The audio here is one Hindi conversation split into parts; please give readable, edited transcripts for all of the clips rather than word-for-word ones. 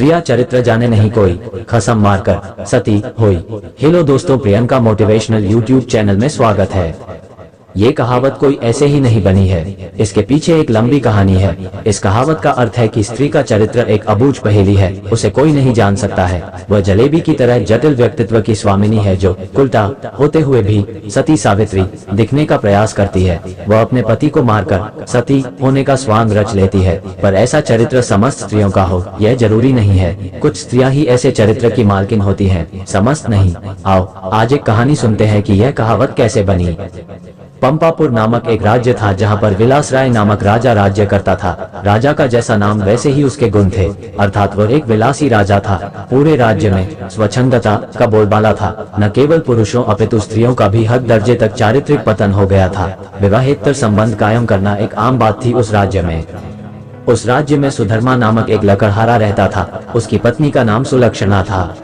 स्त्रिया चरित्र जाने नहीं कोई, खसम मारकर सती हुई। हेलो दोस्तों, प्रियंका मोटिवेशनल यूट्यूब चैनल में स्वागत है। ये कहावत कोई ऐसे ही नहीं बनी है, इसके पीछे एक लंबी कहानी है। इस कहावत का अर्थ है कि स्त्री का चरित्र एक अबूझ पहेली है, उसे कोई नहीं जान सकता है। वह जलेबी की तरह जटिल व्यक्तित्व की स्वामिनी है जो उल्टा होते हुए भी सती सावित्री दिखने का प्रयास करती है। वह अपने पति को मारकर सती होने का स्वांग रच लेती है, पर ऐसा चरित्र समस्त स्त्रियों का हो यह जरूरी नहीं है। कुछ स्त्रियां ही ऐसे चरित्र की मालकिन होती हैं, समस्त नहीं। आओ आज एक कहानी सुनते हैं कि यह कहावत कैसे बनी। पंपापुर नामक एक राज्य था जहां पर विलासराय नामक राजा राज्य करता था। राजा का जैसा नाम वैसे ही उसके गुण थे, अर्थात वह एक विलासी राजा था। पूरे राज्य में स्वच्छंदता का बोलबाला था। न केवल पुरुषों अपितु स्त्रियों का भी हद दर्जे तक चारित्रिक पतन हो गया था। विवाहेतर संबंध कायम करना एक आम बात थी उस राज्य में। उस राज्य में सुधर्मा नामक एक लकड़हारा रहता था। उसकी पत्नी का नाम सुलक्षणा था।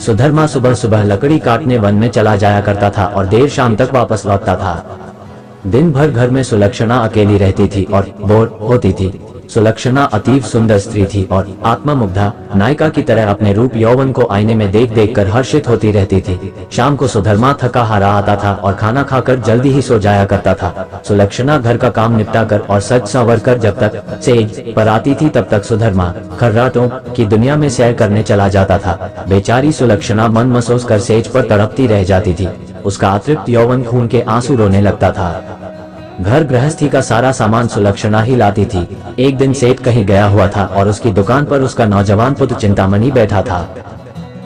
सुधर्मा सुबह सुबह लकड़ी काटने वन में चला जाया करता था और देर शाम तक वापस लौटता था। दिन भर घर में सुलक्षणा अकेली रहती थी और बोर होती थी। सुलक्षणा अतीव सुंदर स्त्री थी और आत्ममुग्धा नायिका की तरह अपने रूप यौवन को आईने में देख देख कर हर्षित होती रहती थी। शाम को सुधर्मा थका हारा आता था और खाना खाकर जल्दी ही सो जाया करता था। सुलक्षणा घर का काम निपटा कर और सज संवर कर जब तक सेज पर आती थी तब तक सुधर्मा खर्राटों की दुनिया में सैर करने चला जाता था। बेचारी सुलक्षणा मन महसूस कर सेज पर तड़पती रह जाती थी। उसका अतृप्त यौवन खून के आंसू रोने लगता था। घर गृहस्थी का सारा सामान सुलक्षणा ही लाती थी। एक दिन सेठ कहीं गया हुआ था और उसकी दुकान पर उसका नौजवान पुत्र चिंतामणि बैठा था।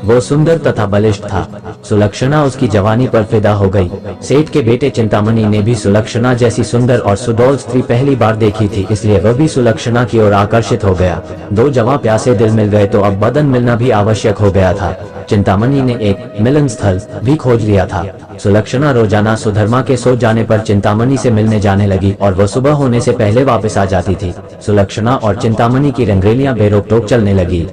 वो सुंदर तथा बलिष्ठ था। सुलक्षणा उसकी जवानी पर फिदा हो गई। सेठ के बेटे चिंतामणि ने भी सुलक्षणा जैसी सुंदर और सुडौल स्त्री पहली बार देखी थी, इसलिए वह भी सुलक्षणा की ओर आकर्षित हो गया। दो जवां प्यासे दिल मिल गए तो अब बदन मिलना भी आवश्यक हो गया था। चिंतामणि ने एक मिलन स्थल भी खोज लिया था। सुलक्षणा रोजाना सुधर्मा के सो जाने पर चिंतामणि से मिलने जाने लगी और वह सुबह होने से पहले वापस आ जाती थी। सुलक्षणा और चिंतामणि की रंगरेलियां बेरोक टोक चलने लगी।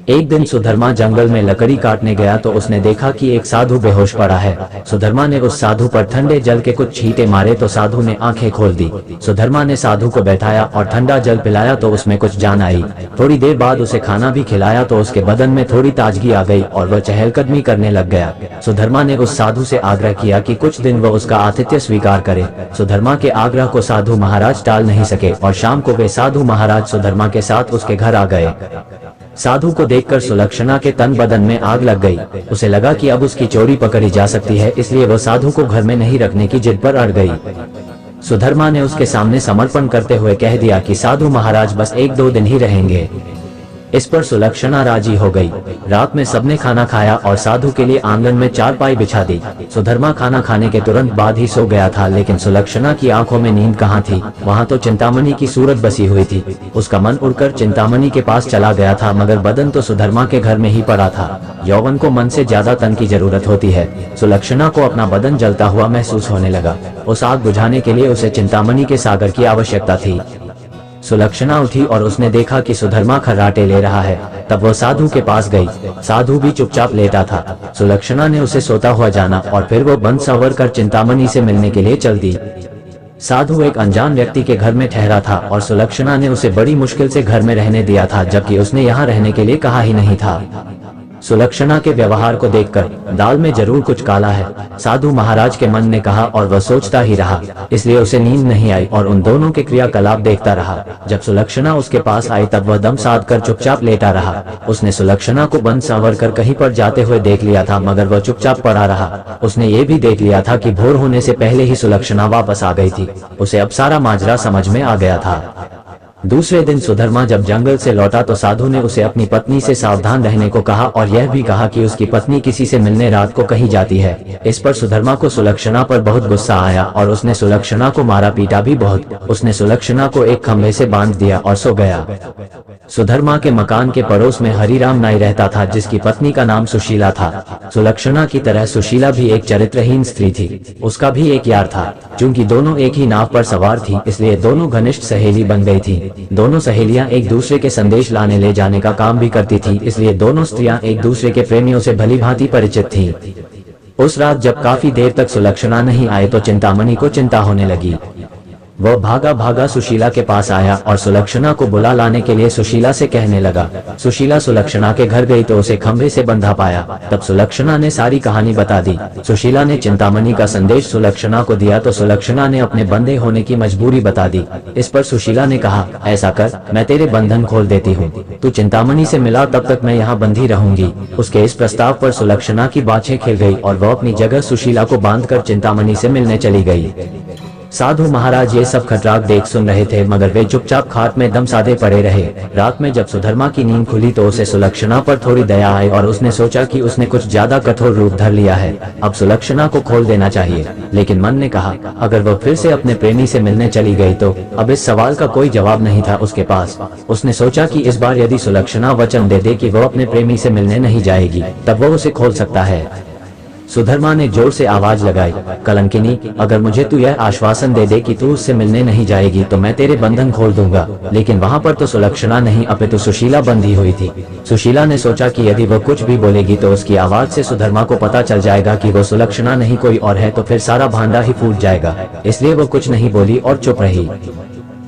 एक दिन सुधर्मा जंगल में लकड़ी काटने गया तो उसने देखा कि एक साधु बेहोश पड़ा है। सुधर्मा ने उस साधु पर ठंडे जल के कुछ छींटे मारे तो साधु ने आंखें खोल दी। सुधर्मा ने साधु को बैठाया और ठंडा जल पिलाया तो उसमें कुछ जान आई। थोड़ी देर बाद उसे खाना भी खिलाया तो उसके बदन में थोड़ी ताजगी आ गई और वह चहलकदमी करने लग गया। सुधर्मा ने उस साधु से आग्रह किया कि कुछ दिन वह उसका आतिथ्य स्वीकार करे। सुधर्मा के आग्रह को साधु महाराज टाल नहीं सके और शाम को वे साधु महाराज सुधर्मा के साथ उसके घर आ गए। साधु को देखकर सुलक्षणा के तन बदन में आग लग गई। उसे लगा कि अब उसकी चोरी पकड़ी जा सकती है, इसलिए वह साधु को घर में नहीं रखने की जिद पर अड़ गई। सुधर्मा ने उसके सामने समर्पण करते हुए कह दिया कि साधु महाराज बस 1-2 दिन ही रहेंगे। इस पर सुलक्षणा राजी हो गई। रात में सबने खाना खाया और साधु के लिए आंगन में चारपाई बिछा दी। सुधर्मा खाना खाने के तुरंत बाद ही सो गया था, लेकिन सुलक्षणा की आंखों में नींद कहाँ थी। वहाँ तो चिंतामणि की सूरत बसी हुई थी। उसका मन उड़कर चिंतामणि के पास चला गया था, मगर बदन तो सुधर्मा के घर में ही पड़ा था। यौवन को मन से ज्यादा तन की जरूरत होती है। सुलक्षणा को अपना बदन जलता हुआ महसूस होने लगा। उस आग बुझाने के लिए उसे चिंतामणि के सागर की आवश्यकता थी। सुलक्षणा उठी और उसने देखा कि सुधर्मा खर्राटे ले रहा है। तब वह साधु के पास गई। साधु भी चुपचाप लेटा था। सुलक्षणा ने उसे सोता हुआ जाना और फिर वो बंद संवर कर चिंतामणि से मिलने के लिए चल दी। साधु एक अनजान व्यक्ति के घर में ठहरा था और सुलक्षणा ने उसे बड़ी मुश्किल से घर में रहने दिया था, जबकि उसने यहाँ रहने के लिए कहा ही नहीं था। सुलक्षणा के व्यवहार को देखकर दाल में जरूर कुछ काला है, साधु महाराज के मन ने कहा और वह सोचता ही रहा। इसलिए उसे नींद नहीं आई और उन दोनों के क्रियाकलाप देखता रहा। जब सुलक्षणा उसके पास आई तब वह दम साध कर चुपचाप लेटा रहा। उसने सुलक्षणा को बंद संवर कर कहीं पर जाते हुए देख लिया था, मगर वह चुपचाप पड़ा रहा। उसने ये भी देख लिया था कि भोर होने से पहले ही सुलक्षणा वापस आ गई थी। उसे अब सारा माजरा समझ में आ गया था। दूसरे दिन सुधर्मा जब जंगल से लौटा तो साधु ने उसे अपनी पत्नी से सावधान रहने को कहा और यह भी कहा कि उसकी पत्नी किसी से मिलने रात को कहीं जाती है। इस पर सुधर्मा को सुलक्षणा पर बहुत गुस्सा आया और उसने सुलक्षणा को मारा पीटा भी बहुत। उसने सुलक्षणा को एक खंभे से बांध दिया और सो गया। सुधर्मा के मकान के पड़ोस में हरिराम नाई रहता था, जिसकी पत्नी का नाम सुशीला था। सुलक्षणा की तरह सुशीला भी एक चरित्रहीन स्त्री थी। उसका भी एक यार था। चूंकि दोनों एक ही नाव पर सवार थी, इसलिए दोनों घनिष्ठ सहेली बन गई थी। दोनों सहेलियां एक दूसरे के संदेश लाने ले जाने का काम भी करती थी, इसलिए दोनों स्त्रियां एक दूसरे के प्रेमियों से भलीभांति परिचित थीं। उस रात जब काफी देर तक सुलक्षणा नहीं आए तो चिंतामणि को चिंता होने लगी। वह भागा भागा सुशीला के पास आया और सुलक्षणा को बुला लाने के लिए सुशीला से कहने लगा। सुशीला सुलक्षणा के घर गई तो उसे खंभे से बंधा पाया। तब सुलक्षणा ने सारी कहानी बता दी। सुशीला ने चिंतामणि का संदेश सुलक्षणा को दिया तो सुलक्षणा ने अपने बंधे होने की मजबूरी बता दी। इस पर सुशीला ने कहा, ऐसा कर, मैं तेरे बंधन खोल देती हूँ, तू चिंतामणि से मिला तब तक मैं यहाँ बंधी रहूंगी। उसके इस प्रस्ताव पर सुलक्षणा की बाछें खिल गई और वह अपनी जगह सुशीला को बांधकर चिंतामणि से मिलने चली गई। साधु महाराज ये सब खटराग देख सुन रहे थे, मगर वे चुपचाप खाट में दम साधे पड़े रहे। रात में जब सुधर्मा की नींद खुली तो उसे सुलक्षणा पर थोड़ी दया आई और उसने सोचा कि उसने कुछ ज्यादा कठोर रूप धर लिया है, अब सुलक्षणा को खोल देना चाहिए। लेकिन मन ने कहा, अगर वह फिर से अपने प्रेमी से मिलने चली गई तो अब इस सवाल का कोई जवाब नहीं था उसके पास। उसने सोचा कि इस बार यदि सुलक्षणा वचन दे दे कि वह अपने प्रेमी से मिलने नहीं जाएगी, तब वह उसे खोल सकता है। सुधर्मा ने जोर से आवाज लगाई, कलंकिनी, अगर मुझे तू यह आश्वासन दे दे कि तू उससे मिलने नहीं जाएगी तो मैं तेरे बंधन खोल दूंगा। लेकिन वहाँ पर तो सुलक्षणा नहीं अपितु सुशीला बंधी हुई थी। सुशीला ने सोचा कि यदि वह कुछ भी बोलेगी तो उसकी आवाज से सुधर्मा को पता चल जाएगा कि वो सुलक्षणा नहीं कोई और है, तो फिर सारा भांडा ही फूट जाएगा। इसलिए वो कुछ नहीं बोली और चुप रही।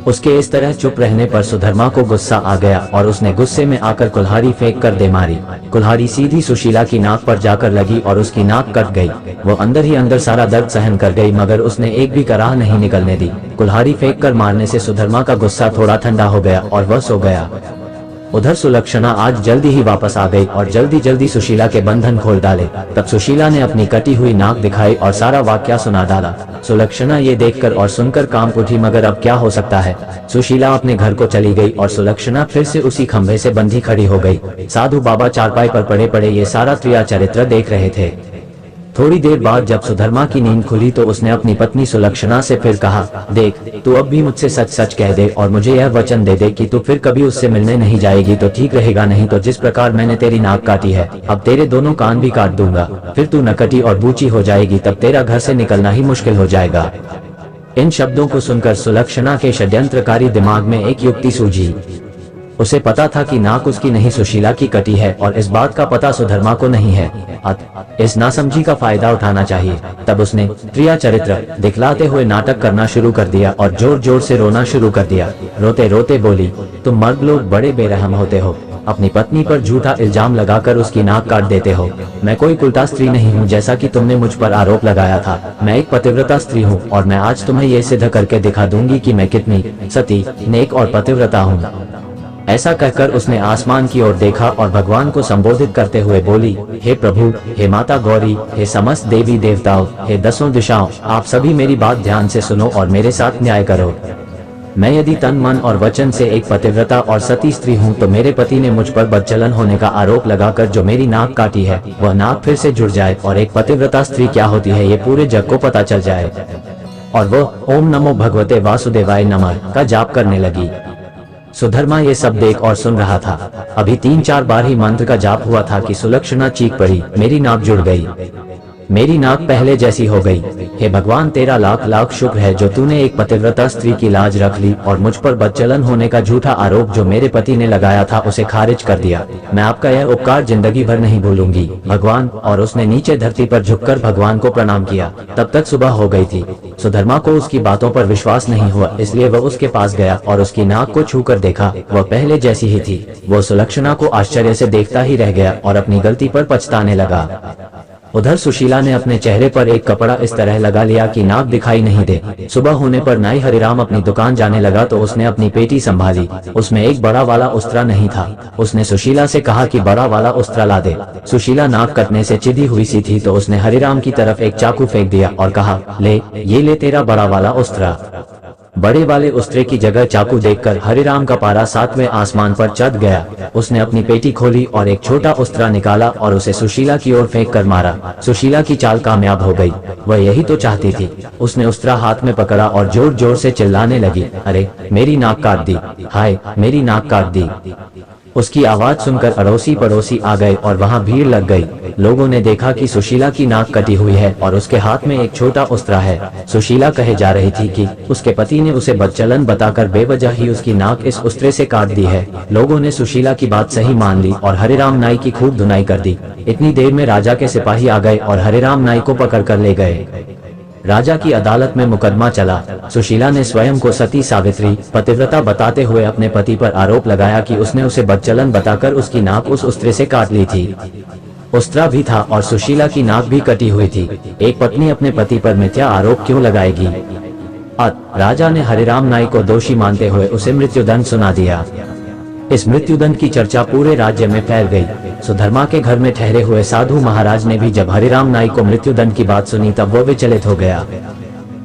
उसके इस तरह चुप रहने पर सुधर्मा को गुस्सा आ गया और उसने गुस्से में आकर कुल्हाड़ी फेंक कर दे मारी। कुल्हाड़ी सीधी सुशीला की नाक पर जाकर लगी और उसकी नाक कट गई। वो अंदर ही अंदर सारा दर्द सहन कर गई, मगर उसने एक भी कराह नहीं निकलने दी। कुल्हाड़ी फेंक कर मारने से सुधर्मा का गुस्सा थोड़ा ठंडा हो गया और वह सो गया। उधर सुलक्षणा आज जल्दी ही वापस आ गई और जल्दी जल्दी सुशीला के बंधन खोल डाले। तब सुशीला ने अपनी कटी हुई नाक दिखाई और सारा वाकया सुना डाला। सुलक्षणा ये देखकर और सुनकर कांप उठी, मगर अब क्या हो सकता है। सुशीला अपने घर को चली गई और सुलक्षणा फिर से उसी खंभे से बंधी खड़ी हो गई। साधु बाबा चारपाई पर पड़े पड़े ये सारा क्रिया चरित्र देख रहे थे। थोड़ी देर बाद जब सुधर्मा की नींद खुली तो उसने अपनी पत्नी सुलक्षणा से फिर कहा, देख, तू अब भी मुझसे सच सच कह दे और मुझे यह वचन दे दे कि तू फिर कभी उससे मिलने नहीं जाएगी तो ठीक रहेगा, नहीं तो जिस प्रकार मैंने तेरी नाक काटी है अब तेरे दोनों कान भी काट दूंगा। फिर तू नकटी और बूची हो जाएगी, तब तेरा घर से निकलना ही मुश्किल हो जाएगा। इन शब्दों को सुनकर सुलक्षणा के षड्यंत्रकारी दिमाग में एक युक्ति सूझी। उसे पता था कि नाक उसकी नहीं सुशीला की कटी है और इस बात का पता सुधर्मा को नहीं है। इस नासमझी का फायदा उठाना चाहिए। तब उसने क्रिया चरित्र दिखलाते हुए नाटक करना शुरू कर दिया और जोर जोर से रोना शुरू कर दिया। रोते रोते बोली, तुम मर्द लोग बड़े बेरहम होते हो, अपनी पत्नी पर झूठा इल्जाम लगाकर उसकी नाक काट देते हो। मैं कोई कुलटा स्त्री नहीं हूँ जैसा कि तुमने मुझ पर आरोप लगाया था। मैं एक पतिव्रता स्त्री हूँ और मैं आज तुम्हें ये सिद्ध करके दिखा दूंगी कि मैं कितनी सती, नेक और पतिव्रता हूँ। ऐसा कहकर उसने आसमान की ओर देखा और भगवान को संबोधित करते हुए बोली, हे प्रभु, हे माता गौरी, हे समस्त देवी देवताओं, हे दसों दिशाओं, आप सभी मेरी बात ध्यान से सुनो और मेरे साथ न्याय करो। मैं यदि तन मन और वचन से एक पतिव्रता और सती स्त्री हूँ तो मेरे पति ने मुझ पर बदचलन होने का आरोप लगाकर जो मेरी नाक काटी है वह नाक फिर से जुड़ जाए और एक पतिव्रता स्त्री क्या होती है ये पूरे जग को पता चल जाए। और वह ओम नमो भगवते वासुदेवाय नमः का जाप करने लगी। सुधर्मा ये सब देख और सुन रहा था। अभी 3-4 बार ही मंत्र का जाप हुआ था कि सुलक्षणा चीख पड़ी, मेरी नाक जुड़ गई, मेरी नाक पहले जैसी हो गई। हे भगवान, तेरा लाख लाख शुक्र है जो तूने एक पतिव्रता स्त्री की लाज रख ली और मुझ पर बदचलन होने का झूठा आरोप जो मेरे पति ने लगाया था उसे खारिज कर दिया। मैं आपका यह उपकार जिंदगी भर नहीं भूलूंगी भगवान। और उसने नीचे धरती पर झुककर भगवान को प्रणाम किया। तब तक सुबह हो गई थी। सुधर्मा को उसकी बातों पर विश्वास नहीं हुआ, इसलिए वह उसके पास गया और उसकी नाक को छूकर देखा, वह पहले जैसी ही थी। वो सुलक्षणा को आश्चर्य से देखता ही रह गया और अपनी गलती पर पछताने लगा। उधर सुशीला ने अपने चेहरे पर एक कपड़ा इस तरह लगा लिया कि नाक दिखाई नहीं दे। सुबह होने पर नाई हरिराम अपनी दुकान जाने लगा तो उसने अपनी पेटी संभाली। उसमें एक बड़ा वाला उस्तरा नहीं था। उसने सुशीला से कहा कि बड़ा वाला उस्तरा ला दे। सुशीला नाक कटने से चिढ़ी हुई सी थी तो उसने हरिराम की तरफ एक चाकू फेंक दिया और कहा, ले, ये ले तेरा बड़ा वाला उस्तरा। बड़े वाले उस्तरे की जगह चाकू देखकर हरिराम का पारा 7वें आसमान पर चढ़ गया। उसने अपनी पेटी खोली और एक छोटा उस्तरा निकाला और उसे सुशीला की ओर फेंक कर मारा। सुशीला की चाल कामयाब हो गई। वह यही तो चाहती थी। उसने उस्तरा हाथ में पकड़ा और जोर जोर से चिल्लाने लगी, अरे मेरी नाक काट दी, हाय मेरी नाक काट दी। उसकी आवाज सुनकर अड़ोसी पड़ोसी आ गए और वहां भीड़ लग गई। लोगों ने देखा कि सुशीला की नाक कटी हुई है और उसके हाथ में एक छोटा उस्तरा है। सुशीला कहे जा रही थी कि उसके पति ने उसे बदचलन बताकर बेवजह ही उसकी नाक इस उस्तरे से काट दी है। लोगों ने सुशीला की बात सही मान ली और हरिराम नाई की खूब धुनाई कर दी। इतनी देर में राजा के सिपाही आ गए और हरिराम नाई को पकड़ कर ले गए। राजा की अदालत में मुकदमा चला। सुशीला ने स्वयं को सती सावित्री पतिव्रता बताते हुए अपने पति पर आरोप लगाया कि उसने उसे बदचलन बताकर उसकी नाक उस उस्त्रे से काट ली थी। उस्त्रा भी था और सुशीला की नाक भी कटी हुई थी। एक पत्नी अपने पति पर मिथ्या आरोप क्यों लगाएगी? राजा ने हरिराम नाई को दोषी मानते हुए उसे मृत्युदंड सुना दिया। इस मृत्युदंड की चर्चा पूरे राज्य में फैल गई। सुधर्मा के घर में ठहरे हुए साधु महाराज ने भी जब हरिराम नाई को मृत्युदंड की बात सुनी तब वो विचलित हो गया।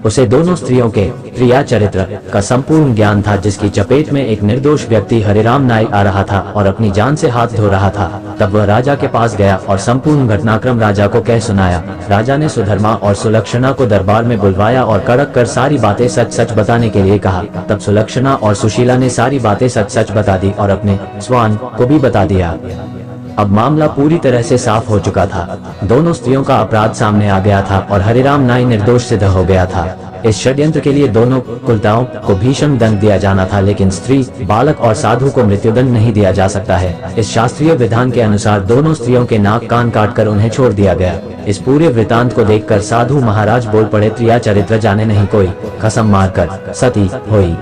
उसे दोनों स्त्रियों के क्रिया चरित्र का संपूर्ण ज्ञान था, जिसकी चपेट में एक निर्दोष व्यक्ति हरिराम नाई आ रहा था और अपनी जान से हाथ धो रहा था। तब वह राजा के पास गया और संपूर्ण घटनाक्रम राजा को कह सुनाया। राजा ने सुधर्मा और सुलक्षणा को दरबार में बुलवाया और कड़क कर सारी बातें सच सच बताने के लिए कहा। तब सुलक्षणा और सुशीला ने सारी बातें सच सच बता दी और अपने स्वान को भी बता दिया। अब मामला पूरी तरह से साफ हो चुका था। दोनों स्त्रियों का अपराध सामने आ गया था और हरिराम नाई निर्दोष सिद्ध हो गया था। इस षड्यंत्र के लिए दोनों कुलताओं को भीषण दंड दिया जाना था, लेकिन स्त्री, बालक और साधु को मृत्युदंड नहीं दिया जा सकता है। इस शास्त्रीय विधान के अनुसार दोनों स्त्रियों के नाक कान काटकर उन्हें छोड़ दिया गया। इस पूरे वृतांत को देखकर साधु महाराज बोल पड़े, क्रिया चरित्र जाने नहीं कोई, कसम मारकर सती हुई।